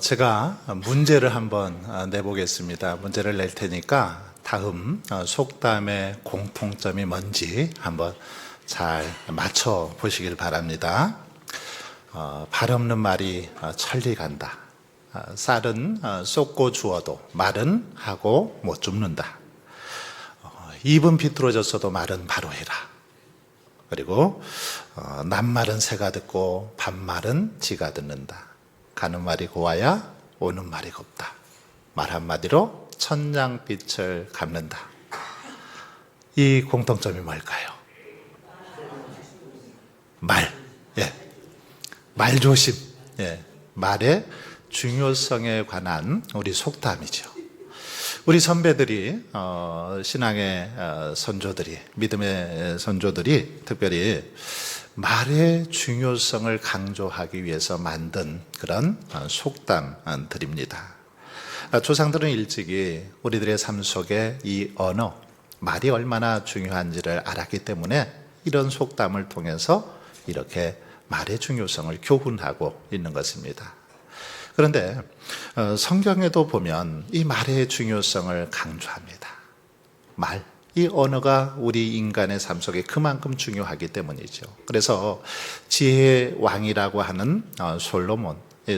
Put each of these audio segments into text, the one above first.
제가 문제를 한번 내보겠습니다. 문제를 낼 테니까 다음 속담의 공통점이 뭔지 한번 잘 맞춰 보시길 바랍니다. 발 없는 말이 천리 간다. 쌀은 쏟고 주어도 말은 하고 못 줍는다. 입은 비뚤어졌어도 말은 바로 해라. 그리고 낱말은 새가 듣고 반말은 지가 듣는다. 가는 말이 고와야 오는 말이 곱다. 말 한마디로 천냥빛을 갚는다. 이 공통점이 뭘까요? 말. 예. 말조심. 예. 말의 중요성에 관한 우리 속담이죠. 우리 선배들이 신앙의 선조들이, 믿음의 선조들이 특별히 말의 중요성을 강조하기 위해서 만든 그런 속담들입니다. 조상들은 일찍이 우리들의 삶 속에 이 언어, 말이 얼마나 중요한지를 알았기 때문에 이런 속담을 통해서 이렇게 말의 중요성을 교훈하고 있는 것입니다. 그런데 성경에도 보면 이 말의 중요성을 강조합니다. 말, 이 언어가 우리 인간의 삶 속에 그만큼 중요하기 때문이죠. 그래서 지혜의 왕이라고 하는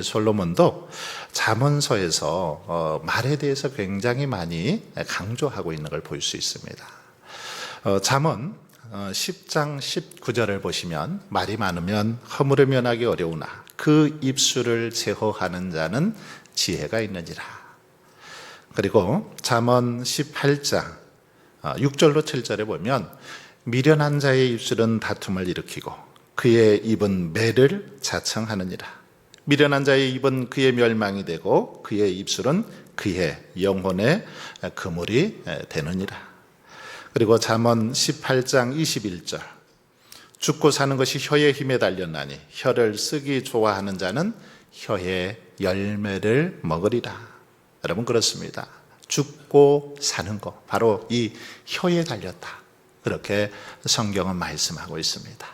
솔로몬도 잠언서에서 말에 대해서 굉장히 많이 강조하고 있는 걸 볼 수 있습니다. 잠언 10장 19절을 보시면 말이 많으면 허물을 면하기 어려우나 그 입술을 제어하는 자는 지혜가 있느니라. 그리고 잠언 18장 6절로 7절에 보면 미련한 자의 입술은 다툼을 일으키고 그의 입은 매를 자청하느니라. 미련한 자의 입은 그의 멸망이 되고 그의 입술은 그의 영혼의 그물이 되느니라. 그리고 잠언 18장 21절 죽고 사는 것이 혀의 힘에 달렸나니 혀를 쓰기 좋아하는 자는 혀의 열매를 먹으리라. 여러분 그렇습니다. 죽고 사는 것 바로 이 혀에 달렸다. 그렇게 성경은 말씀하고 있습니다.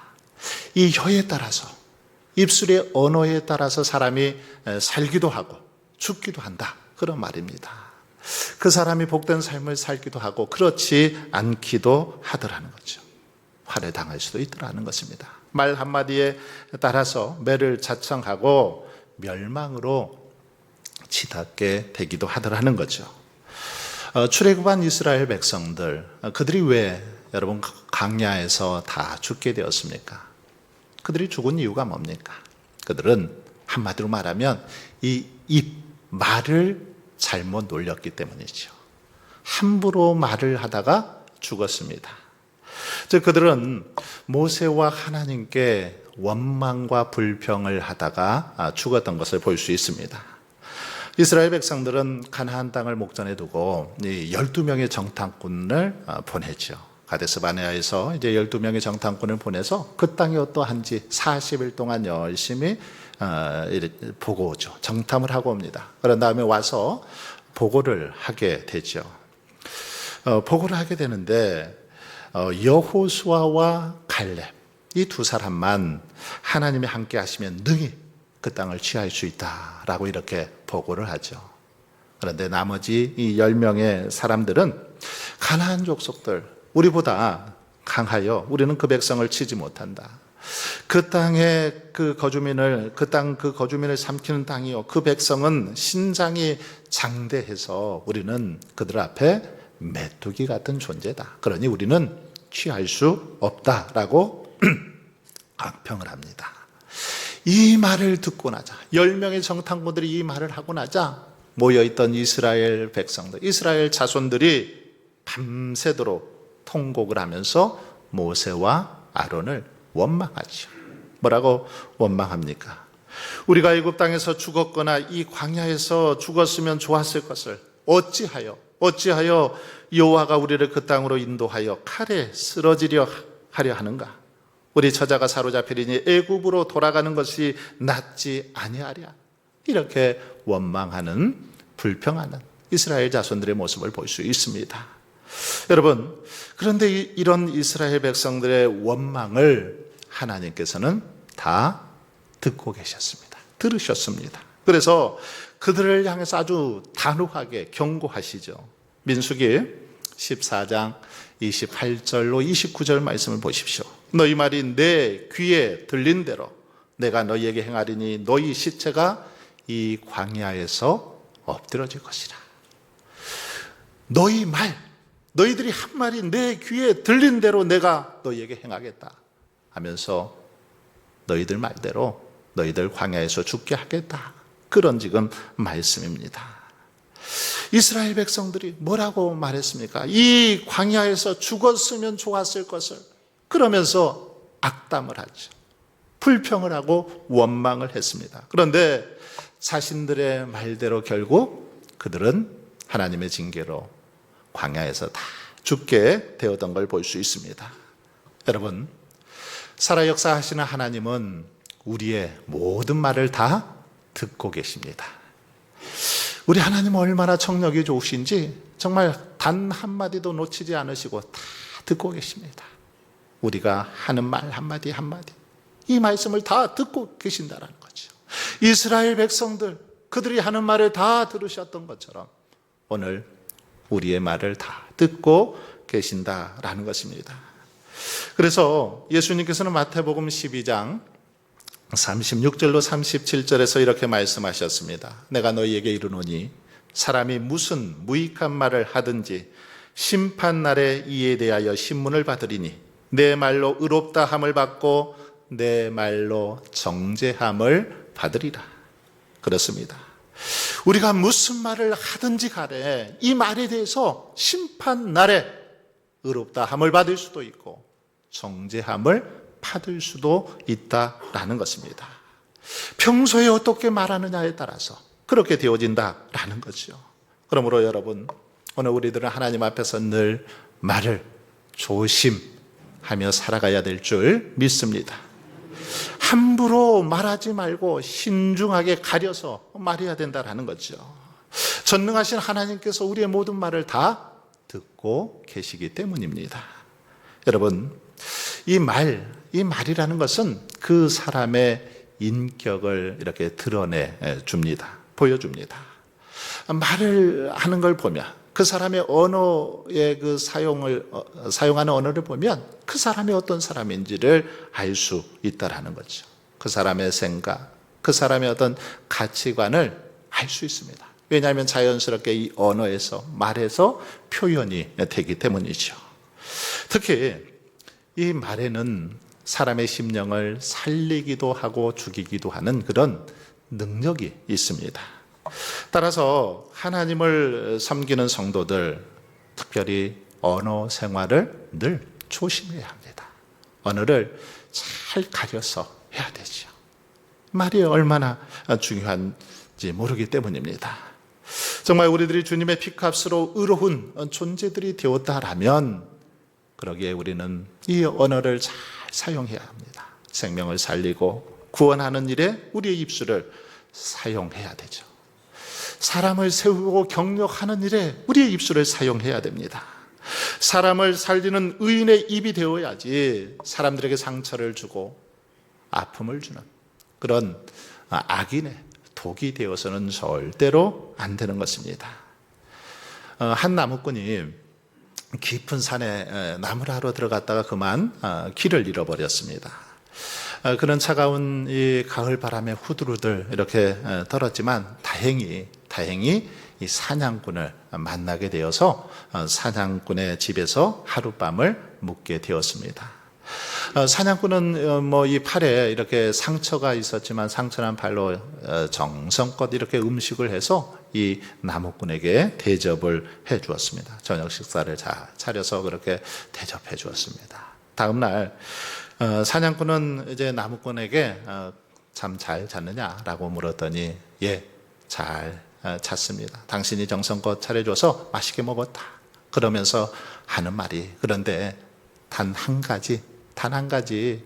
이 혀에 따라서 입술의 언어에 따라서 사람이 살기도 하고 죽기도 한다. 그런 말입니다. 그 사람이 복된 삶을 살기도 하고 그렇지 않기도 하더라는 거죠. 화를 당할 수도 있더라는 것입니다. 말 한마디에 따라서 매를 자청하고 멸망으로 치닫게 되기도 하더라는 거죠. 출애굽한 이스라엘 백성들, 그들이 왜 여러분 광야에서 다 죽게 되었습니까? 그들이 죽은 이유가 뭡니까? 그들은 한마디로 말하면 이 말을 잘못 놀렸기 때문이죠. 함부로 말을 하다가 죽었습니다. 즉 그들은 모세와 하나님께 원망과 불평을 하다가 죽었던 것을 볼 수 있습니다. 이스라엘 백성들은 가나안 땅을 목전에 두고 12명의 정탐꾼을 보내죠. 가데스 바네아에서 이제 12명의 정탐꾼을 보내서 그 땅이 어떠한지 40일 동안 열심히 보고 오죠. 정탐을 하고 옵니다. 그런 다음에 와서 보고를 하게 되죠. 보고를 하게 되는데 여호수아와 갈렙 이 두 사람만 하나님이 함께 하시면 능히 그 땅을 취할 수 있다라고 이렇게 보고를 하죠. 그런데 나머지 이 10명의 사람들은 가나안 족속들 우리보다 강하여 우리는 그 백성을 치지 못한다. 그 땅의 그 거주민을 삼키는 땅이요. 그 백성은 신장이 장대해서 우리는 그들 앞에 메뚜기 같은 존재다. 그러니 우리는 취할 수 없다라고 악평을 합니다. 이 말을 듣고 나자 10명의 정탐꾼들이 이 말을 하고 나자 모여있던 이스라엘 백성들, 이스라엘 자손들이 밤새도록 통곡을 하면서 모세와 아론을 원망하죠. 뭐라고 원망합니까? 우리가 애굽 땅에서 죽었거나 이 광야에서 죽었으면 좋았을 것을 어찌하여 여호와가 우리를 그 땅으로 인도하여 칼에 쓰러지려 하려 하는가? 우리 처자가 사로잡히리니 애굽으로 돌아가는 것이 낫지 아니하랴. 이렇게 원망하는 불평하는 이스라엘 자손들의 모습을 볼 수 있습니다. 여러분, 그런데 이런 이스라엘 백성들의 원망을 하나님께서는 다 듣고 계셨습니다. 들으셨습니다. 그래서 그들을 향해서 아주 단호하게 경고하시죠. 민수기 14장 28절로 29절 말씀을 보십시오. 너희 말이 내 귀에 들린 대로 내가 너희에게 행하리니 너희 시체가 이 광야에서 엎드러질 것이라. 너희 말, 너희들이 한 말이 내 귀에 들린 대로 내가 너희에게 행하겠다 하면서 너희들 말대로 너희들 광야에서 죽게 하겠다. 그런 지금 말씀입니다. 이스라엘 백성들이 뭐라고 말했습니까? 이 광야에서 죽었으면 좋았을 것을. 그러면서 악담을 하죠. 불평을 하고 원망을 했습니다. 그런데 자신들의 말대로 결국 그들은 하나님의 징계로 광야에서 다 죽게 되었던 걸 볼 수 있습니다. 여러분, 살아 역사하시는 하나님은 우리의 모든 말을 다 듣고 계십니다. 우리 하나님은 얼마나 청력이 좋으신지 정말 단 한마디도 놓치지 않으시고 다 듣고 계십니다. 우리가 하는 말 한마디 한마디, 이 말씀을 다 듣고 계신다는 거죠. 이스라엘 백성들, 그들이 하는 말을 다 들으셨던 것처럼 오늘 우리의 말을 다 듣고 계신다라는 것입니다. 그래서 예수님께서는 마태복음 12장 36절로 37절에서 이렇게 말씀하셨습니다. 내가 너희에게 이르노니 사람이 무슨 무익한 말을 하든지 심판날에 이에 대하여 신문을 받으리니 내 말로 의롭다 함을 받고 내 말로 정죄함을 받으리라. 그렇습니다. 우리가 무슨 말을 하든지 간에 이 말에 대해서 심판날에 의롭다 함을 받을 수도 있고 정죄함을 받을 수도 있다라는 것입니다. 평소에 어떻게 말하느냐에 따라서 그렇게 되어진다라는 거죠. 그러므로 여러분, 오늘 우리들은 하나님 앞에서 늘 말을 조심하며 살아가야 될 줄 믿습니다. 함부로 말하지 말고 신중하게 가려서 말해야 된다라는 거죠. 전능하신 하나님께서 우리의 모든 말을 다 듣고 계시기 때문입니다. 여러분, 이 말이라는 것은 그 사람의 인격을 이렇게 드러내 줍니다. 보여줍니다. 말을 하는 걸 보면 그 사람의 언어의 그 사용하는 언어를 보면 그 사람이 어떤 사람인지를 알 수 있다라는 거죠. 그 사람의 생각, 그 사람의 어떤 가치관을 알 수 있습니다. 왜냐하면 자연스럽게 이 언어에서, 말에서 표현이 되기 때문이죠. 특히 이 말에는 사람의 심령을 살리기도 하고 죽이기도 하는 그런 능력이 있습니다. 따라서 하나님을 섬기는 성도들, 특별히 언어 생활을 늘 조심해야 합니다. 언어를 잘 가려서 해야 되죠. 말이 얼마나 중요한지 모르기 때문입니다. 정말 우리들이 주님의 피값으로 의로운 존재들이 되었다라면 그러기에 우리는 이 언어를 잘 사용해야 합니다. 생명을 살리고 구원하는 일에 우리의 입술을 사용해야 되죠. 사람을 세우고 격려하는 일에 우리의 입술을 사용해야 됩니다. 사람을 살리는 의인의 입이 되어야지 사람들에게 상처를 주고 아픔을 주는 그런 악인의 독이 되어서는 절대로 안 되는 것입니다. 한 나무꾼이 깊은 산에 나무를 하러 들어갔다가 그만 길을 잃어버렸습니다. 그런 차가운 이 가을 바람에 후두루들 이렇게 떨었지만 다행히 이 사냥꾼을 만나게 되어서 사냥꾼의 집에서 하룻밤을 묵게 되었습니다. 사냥꾼은 이 팔에 이렇게 상처가 있었지만 상처난 팔로 정성껏 이렇게 음식을 해서 이 나무꾼에게 대접을 해 주었습니다. 저녁 식사를 잘 차려서 그렇게 대접해 주었습니다. 다음 날 사냥꾼은 이제 나무꾼에게 잠 잘 잤느냐라고 물었더니 예, 잘 잤습니다. 당신이 정성껏 차려줘서 맛있게 먹었다. 그러면서 하는 말이, 그런데 단 한 가지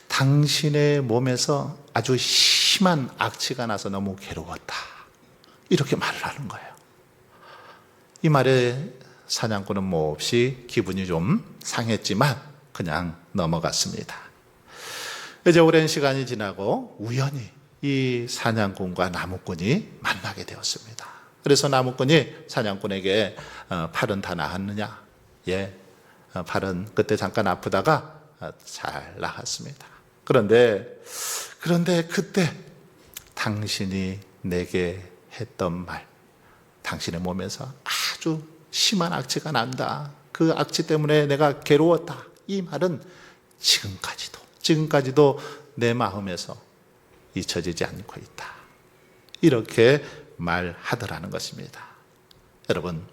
당신의 몸에서 아주 심한 악취가 나서 너무 괴로웠다. 이렇게 말을 하는 거예요. 이 말에 사냥꾼은 몹시 기분이 좀 상했지만 그냥 넘어갔습니다. 이제 오랜 시간이 지나고 우연히 이 사냥꾼과 나무꾼이 만나게 되었습니다. 그래서 나무꾼이 사냥꾼에게 팔은 다 나았느냐? 예, 팔은 그때 잠깐 아프다가 잘 나았습니다. 그런데 그때 당신이 내게 했던 말, 당신의 몸에서 아주 심한 악취가 난다. 그 악취 때문에 내가 괴로웠다. 이 말은 지금까지도 내 마음에서 잊혀지지 않고 있다. 이렇게 말하더라는 것입니다. 여러분,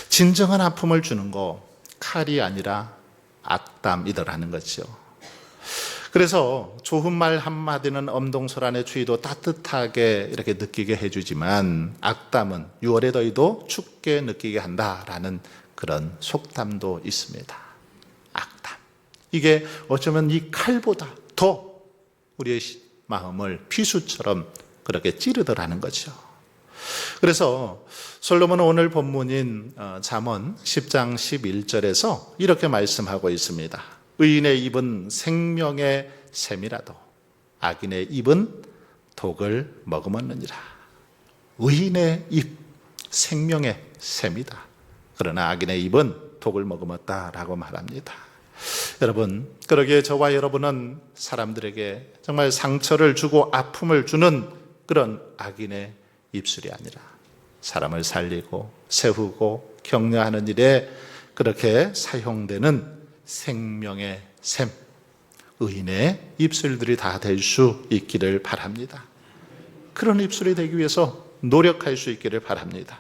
진정한 아픔을 주는 거 칼이 아니라 악담이더라는 거죠. 그래서 좋은 말 한마디는 엄동설안의 추위도 따뜻하게 이렇게 느끼게 해주지만 악담은 6월의 더위도 춥게 느끼게 한다라는 그런 속담도 있습니다. 악담. 이게 어쩌면 이 칼보다 더 우리의 마음을 비수처럼 그렇게 찌르더라는 거죠. 그래서 솔로몬은 오늘 본문인 잠언 10장 11절에서 이렇게 말씀하고 있습니다. 의인의 입은 생명의 샘이라도 악인의 입은 독을 머금었느니라. 의인의 입, 생명의 샘이다. 그러나 악인의 입은 독을 머금었다라고 말합니다. 여러분, 그러기에 저와 여러분은 사람들에게 정말 상처를 주고 아픔을 주는 그런 악인의 입술이 아니라 사람을 살리고 세우고 격려하는 일에 그렇게 사용되는 생명의 샘, 의인의 입술들이 다 될 수 있기를 바랍니다. 그런 입술이 되기 위해서 노력할 수 있기를 바랍니다.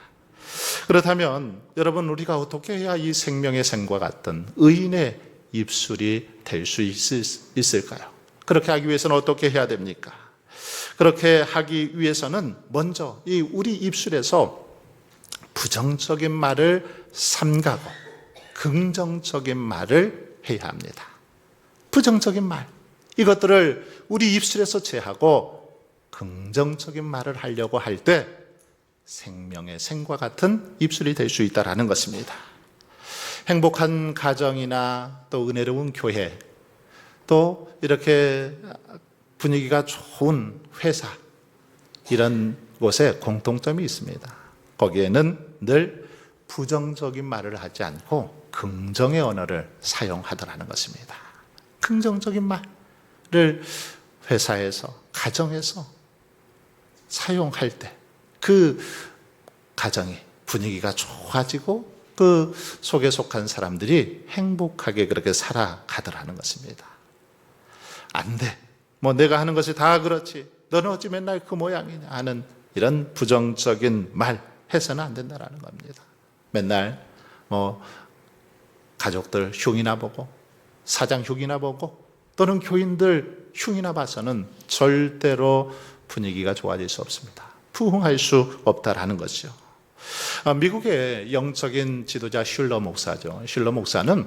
그렇다면 여러분, 우리가 어떻게 해야 이 생명의 샘과 같은 의인의 입술이 될 수 있을까요? 그렇게 하기 위해서는 어떻게 해야 됩니까? 그렇게 하기 위해서는 먼저 이 우리 입술에서 부정적인 말을 삼가고 긍정적인 말을 해야 합니다. 부정적인 말, 이것들을 우리 입술에서 제하고 긍정적인 말을 하려고 할 때 생명의 샘과 같은 입술이 될 수 있다는 것입니다. 행복한 가정이나 또 은혜로운 교회, 또 이렇게 분위기가 좋은 회사, 이런 곳에 공통점이 있습니다. 거기에는 늘 부정적인 말을 하지 않고 긍정의 언어를 사용하더라는 것입니다. 긍정적인 말을 회사에서, 가정에서 사용할 때 그 가정이 분위기가 좋아지고 그 속에 속한 사람들이 행복하게 그렇게 살아가더라는 것입니다. 안 돼. 뭐 내가 하는 것이 다 그렇지. 너는 어찌 맨날 그 모양이냐 하는 이런 부정적인 말 해서는 안 된다는 겁니다. 맨날 뭐 가족들 흉이나 보고 사장 흉이나 보고 또는 교인들 흉이나 봐서는 절대로 분위기가 좋아질 수 없습니다. 부흥할 수 없다라는 것이죠. 미국의 영적인 지도자 슐러 목사죠. 슐러 목사는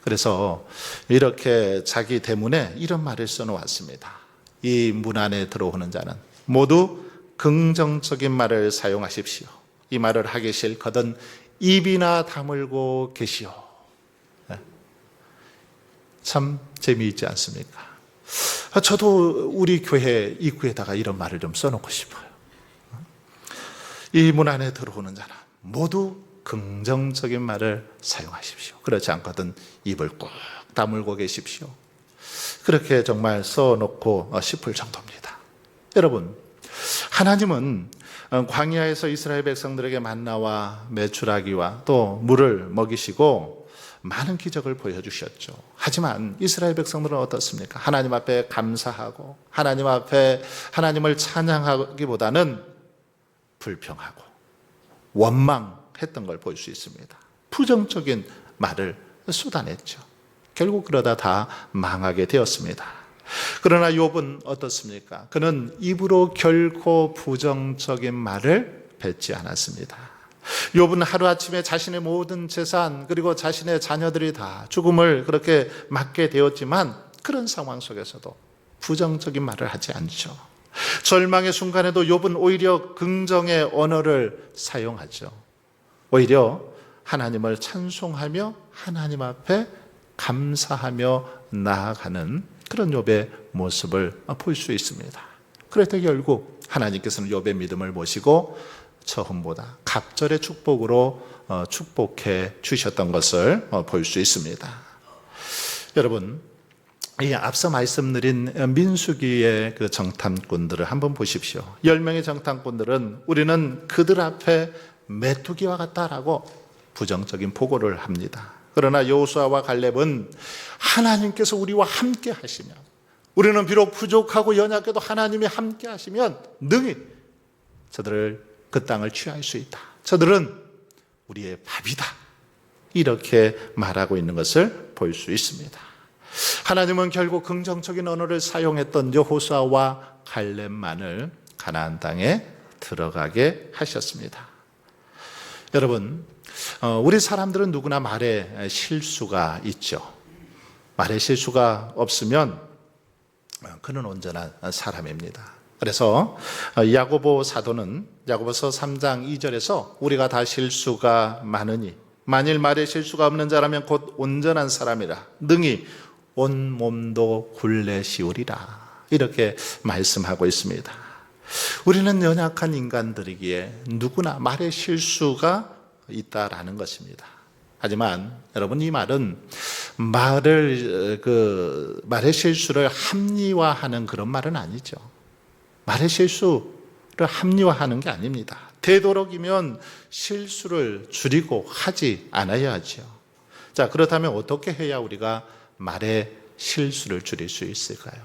그래서 이렇게 자기 대문에 이런 말을 써놓았습니다. 이 문 안에 들어오는 자는 모두 긍정적인 말을 사용하십시오. 이 말을 하기 싫거든 입이나 다물고 계시오. 참 재미있지 않습니까? 저도 우리 교회 입구에다가 이런 말을 좀 써놓고 싶어요. 이 문 안에 들어오는 자는 모두 긍정적인 말을 사용하십시오. 그렇지 않거든 입을 꾹 다물고 계십시오. 그렇게 정말 써놓고 싶을 정도입니다. 여러분, 하나님은 광야에서 이스라엘 백성들에게 만나와 메추라기와 또 물을 먹이시고 많은 기적을 보여주셨죠. 하지만 이스라엘 백성들은 어떻습니까? 하나님 앞에 감사하고 하나님 앞에 하나님을 찬양하기보다는 불평하고 원망했던 걸 볼 수 있습니다. 부정적인 말을 쏟아냈죠. 결국 그러다 다 망하게 되었습니다. 그러나 욥은 어떻습니까? 그는 입으로 결코 부정적인 말을 뱉지 않았습니다. 욥은 하루아침에 자신의 모든 재산 그리고 자신의 자녀들이 다 죽음을 그렇게 맞게 되었지만 그런 상황 속에서도 부정적인 말을 하지 않죠. 절망의 순간에도 욥은 오히려 긍정의 언어를 사용하죠. 오히려 하나님을 찬송하며 하나님 앞에 감사하며 나아가는 그런 욥의 모습을 볼 수 있습니다. 그래도 결국 하나님께서는 욥의 믿음을 보시고 처음보다 갑절의 축복으로 축복해 주셨던 것을 볼 수 있습니다. 여러분, 이 앞서 말씀드린 민수기의 그 정탐꾼들을 한번 보십시오. 10명의 정탐꾼들은 우리는 그들 앞에 메뚜기와 같다라고 부정적인 보고를 합니다. 그러나 여호수아와 갈렙은 하나님께서 우리와 함께 하시면, 우리는 비록 부족하고 연약해도 하나님이 함께 하시면 능히 저들을 그 땅을 취할 수 있다. 저들은 우리의 밥이다. 이렇게 말하고 있는 것을 볼 수 있습니다. 하나님은 결국 긍정적인 언어를 사용했던 여호수아와 갈렙만을 가나안 땅에 들어가게 하셨습니다. 여러분, 우리 사람들은 누구나 말에 실수가 있죠. 말에 실수가 없으면 그는 온전한 사람입니다. 그래서 야고보 사도는 야고보서 3장 2절에서 우리가 다 실수가 많으니 만일 말에 실수가 없는 자라면 곧 온전한 사람이라 능히 온 몸도 굴레 씌우리라, 이렇게 말씀하고 있습니다. 우리는 연약한 인간들이기에 누구나 말에 실수가 있다라는 것입니다. 하지만 여러분, 이 말은 말의 실수를 합리화하는 그런 말은 아니죠. 말의 실수를 합리화하는 게 아닙니다. 되도록이면 실수를 줄이고 하지 않아야 하죠. 자, 그렇다면 어떻게 해야 우리가 말의 실수를 줄일 수 있을까요?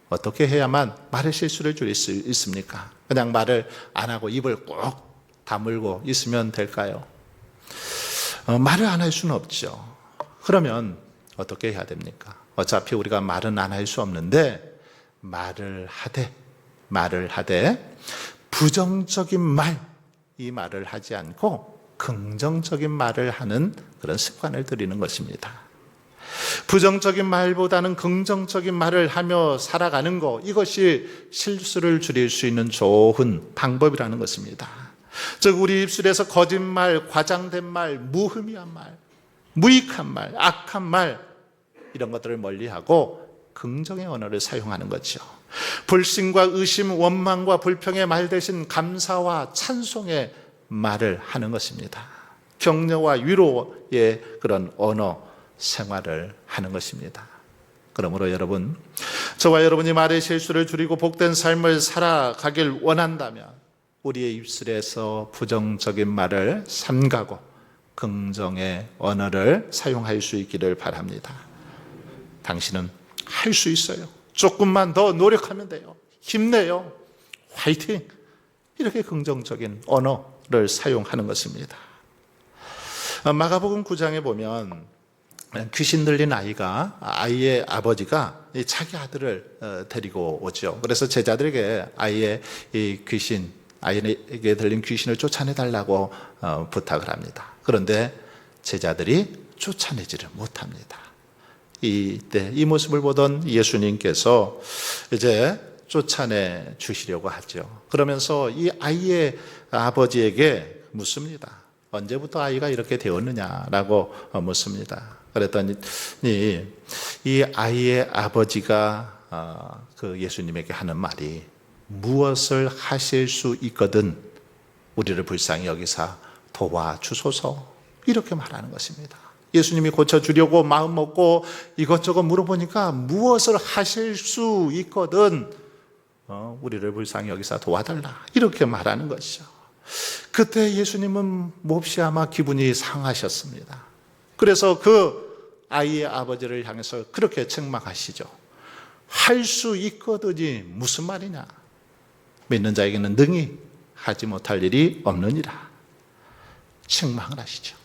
어떻게 해야만 말의 실수를 줄일 수 있습니까? 그냥 말을 안 하고 입을 꼭 다물고 있으면 될까요? 말을 안 할 수는 없죠. 그러면 어떻게 해야 됩니까? 어차피 우리가 말은 안 할 수 없는데 말을 하되 부정적인 말, 이 말을 하지 않고 긍정적인 말을 하는 그런 습관을 들이는 것입니다. 부정적인 말보다는 긍정적인 말을 하며 살아가는 것, 이것이 실수를 줄일 수 있는 좋은 방법이라는 것입니다. 즉, 우리 입술에서 거짓말, 과장된 말, 무의미한 말, 무익한 말, 악한 말, 이런 것들을 멀리하고 긍정의 언어를 사용하는 거죠. 불신과 의심, 원망과 불평의 말 대신 감사와 찬송의 말을 하는 것입니다. 격려와 위로의 그런 언어 생활을 하는 것입니다. 그러므로 여러분, 저와 여러분이 말의 실수를 줄이고 복된 삶을 살아가길 원한다면 우리의 입술에서 부정적인 말을 삼가고 긍정의 언어를 사용할 수 있기를 바랍니다. 당신은 할 수 있어요. 조금만 더 노력하면 돼요. 힘내요. 화이팅! 이렇게 긍정적인 언어를 사용하는 것입니다. 마가복음 9장에 보면 귀신 들린 아이의 아버지가 자기 아들을 데리고 오죠. 그래서 제자들에게 아이에게 들린 귀신을 쫓아내달라고 부탁을 합니다. 그런데 제자들이 쫓아내지를 못합니다. 이때 이 모습을 보던 예수님께서 이제 쫓아내 주시려고 하죠. 그러면서 이 아이의 아버지에게 묻습니다. 언제부터 아이가 이렇게 되었느냐라고 묻습니다. 그랬더니 이 아이의 아버지가 그 예수님에게 하는 말이, 무엇을 하실 수 있거든 우리를 불쌍히 여기사 도와주소서, 이렇게 말하는 것입니다. 예수님이 고쳐주려고 마음 먹고 이것저것 물어보니까 무엇을 하실 수 있거든 우리를 불쌍히 여기사 도와달라, 이렇게 말하는 것이죠. 그때 예수님은 몹시 아마 기분이 상하셨습니다. 그래서 그 아이의 아버지를 향해서 그렇게 책망하시죠. 할 수 있거든이 무슨 말이냐? 믿는 자에게는 능히 하지 못할 일이 없느니라. 책망을 하시죠.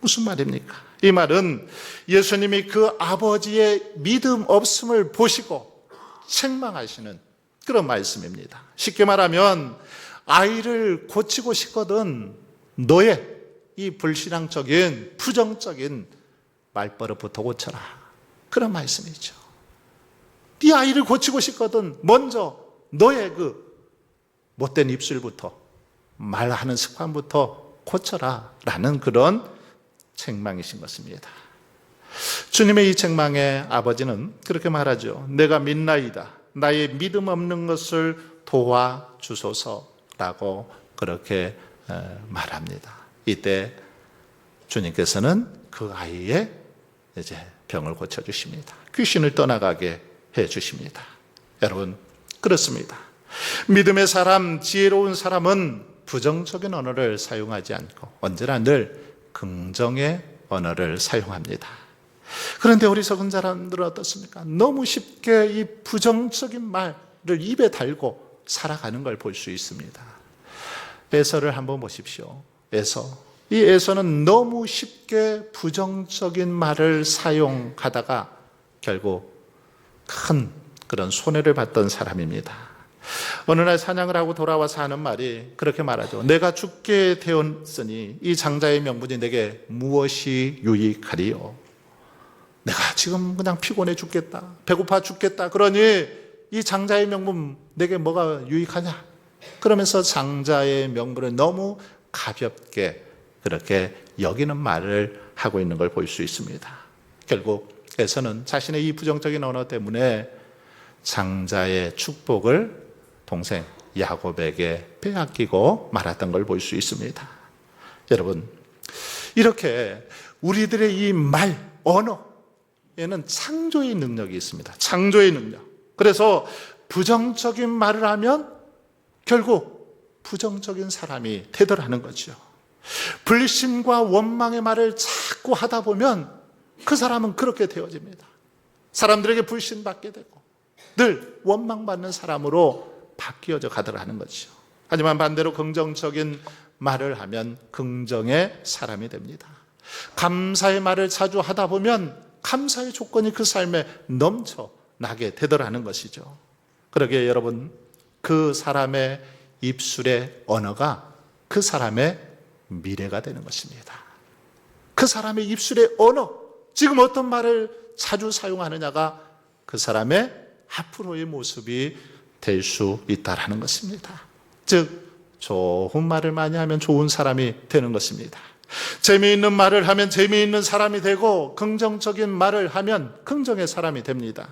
무슨 말입니까? 이 말은 예수님이 그 아버지의 믿음 없음을 보시고 책망하시는 그런 말씀입니다. 쉽게 말하면 아이를 고치고 싶거든 너의 이 불신앙적인 부정적인 말버릇부터 고쳐라, 그런 말씀이죠. 네 아이를 고치고 싶거든 먼저 너의 그 못된 입술부터, 말하는 습관부터 고쳐라 라는 그런 책망이신 것입니다. 주님의 이 책망에 아버지는 그렇게 말하죠. 내가 믿나이다. 나의 믿음 없는 것을 도와주소서라고 그렇게 말합니다. 이때 주님께서는 그 아이의 이제 병을 고쳐주십니다. 귀신을 떠나가게 해주십니다. 여러분, 그렇습니다. 믿음의 사람, 지혜로운 사람은 부정적인 언어를 사용하지 않고 언제나 늘 긍정의 언어를 사용합니다. 그런데 어리석은 사람들은 어떻습니까? 너무 쉽게 이 부정적인 말을 입에 달고 살아가는 걸 볼 수 있습니다. 에서를 한번 보십시오. 이 에서는 너무 쉽게 부정적인 말을 사용하다가 결국 큰 그런 손해를 봤던 사람입니다. 어느 날 사냥을 하고 돌아와서 하는 말이 그렇게 말하죠. 내가 죽게 되었으니 이 장자의 명분이 내게 무엇이 유익하리요? 내가 지금 그냥 피곤해 죽겠다, 배고파 죽겠다, 그러니 이 장자의 명분 내게 뭐가 유익하냐? 그러면서 장자의 명분을 너무 가볍게 그렇게 여기는 말을 하고 있는 걸 볼 수 있습니다. 결국 에서는 자신의 이 부정적인 언어 때문에 장자의 축복을 동생 야곱에게 빼앗기고 말았던 걸 볼 수 있습니다. 여러분, 이렇게 우리들의 이 말, 언어에는 창조의 능력이 있습니다. 창조의 능력. 그래서 부정적인 말을 하면 결국 부정적인 사람이 되더라는 거죠. 불신과 원망의 말을 자꾸 하다 보면 그 사람은 그렇게 되어집니다. 사람들에게 불신받게 되고 늘 원망받는 사람으로 바뀌어져 가더라는 거죠. 하지만 반대로 긍정적인 말을 하면 긍정의 사람이 됩니다. 감사의 말을 자주 하다 보면 감사의 조건이 그 삶에 넘쳐나게 되더라는 것이죠. 그러기에 여러분, 그 사람의 입술의 언어가 그 사람의 미래가 되는 것입니다. 그 사람의 입술의 언어, 지금 어떤 말을 자주 사용하느냐가 그 사람의 앞으로의 모습이 될 수 있다라는 것입니다. 즉, 좋은 말을 많이 하면 좋은 사람이 되는 것입니다. 재미있는 말을 하면 재미있는 사람이 되고 긍정적인 말을 하면 긍정의 사람이 됩니다.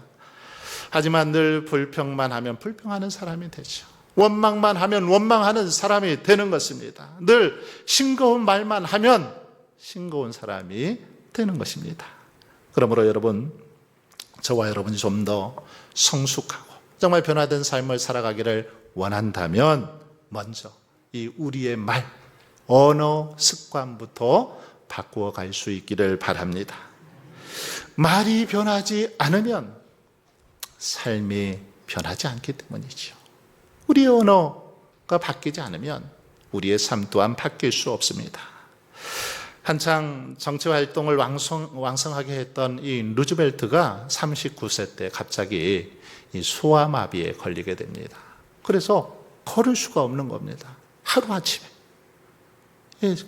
하지만 늘 불평만 하면 불평하는 사람이 되죠. 원망만 하면 원망하는 사람이 되는 것입니다. 늘 싱거운 말만 하면 싱거운 사람이 되는 것입니다. 그러므로 여러분, 저와 여러분이 좀 더 성숙하고 정말 변화된 삶을 살아가기를 원한다면 먼저 이 우리의 말, 언어 습관부터 바꾸어 갈 수 있기를 바랍니다. 말이 변하지 않으면 삶이 변하지 않기 때문이죠. 우리의 언어가 바뀌지 않으면 우리의 삶 또한 바뀔 수 없습니다. 한창 정치 활동을 왕성하게 했던 이 루즈벨트가 39세 때 갑자기 이 소아마비에 걸리게 됩니다. 그래서 걸을 수가 없는 겁니다. 하루아침에.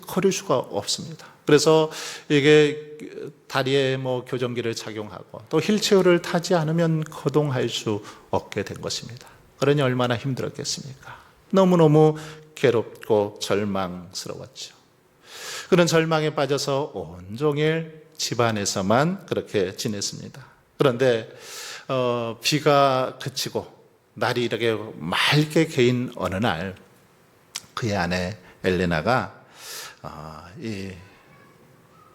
걸을 수가 없습니다. 그래서 이게 다리에 교정기를 착용하고 또 휠체어를 타지 않으면 거동할 수 없게 된 것입니다. 그러니 얼마나 힘들었겠습니까? 너무너무 괴롭고 절망스러웠죠. 그런 절망에 빠져서 온종일 집안에서만 그렇게 지냈습니다. 그런데 비가 그치고 날이 이렇게 맑게 개인 어느 날 그의 아내 엘레나가 이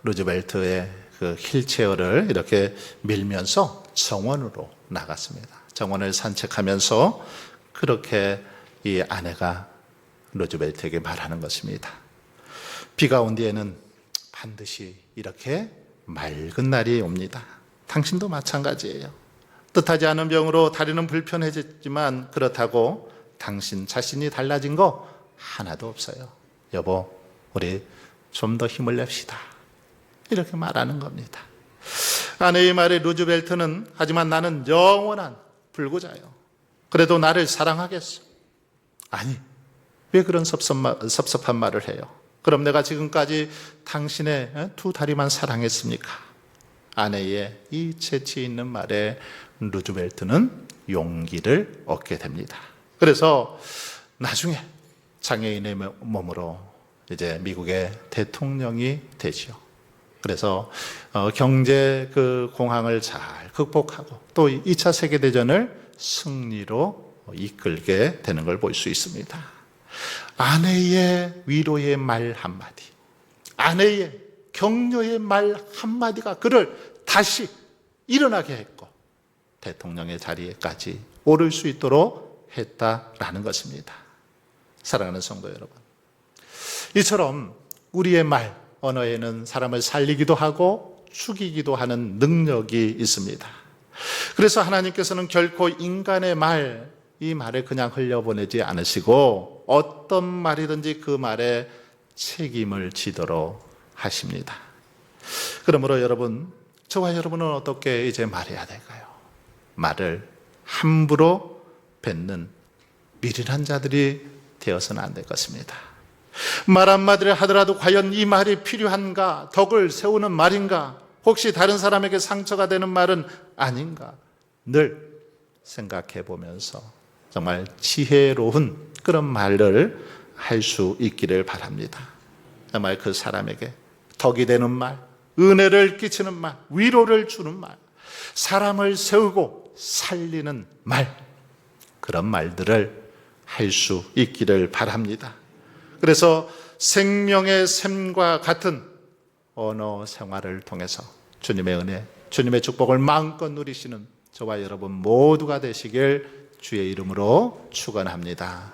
루즈벨트의 그 휠체어를 이렇게 밀면서 정원으로 나갔습니다. 정원을 산책하면서 그렇게 이 아내가 루즈벨트에게 말하는 것입니다. 비가 온 뒤에는 반드시 이렇게 맑은 날이 옵니다. 당신도 마찬가지예요. 뜻하지 않은 병으로 다리는 불편해졌지만 그렇다고 당신 자신이 달라진 거 하나도 없어요. 여보, 우리 좀 더 힘을 냅시다. 이렇게 말하는 겁니다. 아내의 말에 루즈벨트는 하지만 나는 영원한 불구자요. 그래도 나를 사랑하겠어. 아니, 왜 그런 섭섭한 말을 해요? 그럼 내가 지금까지 당신의 두 다리만 사랑했습니까? 아내의 이 재치 있는 말에 루즈벨트는 용기를 얻게 됩니다. 그래서 나중에 장애인의 몸으로 이제 미국의 대통령이 되죠. 그래서 경제 그 공황을 잘 극복하고 또 2차 세계대전을 승리로 이끌게 되는 걸 볼 수 있습니다. 아내의 위로의 말 한마디, 아내의 격려의 말 한마디가 그를 다시 일어나게 했고 대통령의 자리에까지 오를 수 있도록 했다라는 것입니다. 사랑하는 성도 여러분, 이처럼 우리의 말, 언어에는 사람을 살리기도 하고 죽이기도 하는 능력이 있습니다. 그래서 하나님께서는 결코 인간의 말, 이 말을 그냥 흘려보내지 않으시고 어떤 말이든지 그 말에 책임을 지도록 하십니다. 그러므로 여러분, 저와 여러분은 어떻게 이제 말해야 될까요? 말을 함부로 뱉는 미련한 자들이 되어서는 안 될 것입니다. 말 한마디를 하더라도 과연 이 말이 필요한가? 덕을 세우는 말인가? 혹시 다른 사람에게 상처가 되는 말은 아닌가? 늘 생각해 보면서 정말 지혜로운 그런 말을 할 수 있기를 바랍니다. 정말 그 사람에게 덕이 되는 말, 은혜를 끼치는 말, 위로를 주는 말, 사람을 세우고 살리는 말, 그런 말들을 할 수 있기를 바랍니다. 그래서 생명의 샘과 같은 언어 생활을 통해서 주님의 은혜, 주님의 축복을 마음껏 누리시는 저와 여러분 모두가 되시길 주의 이름으로 축원합니다.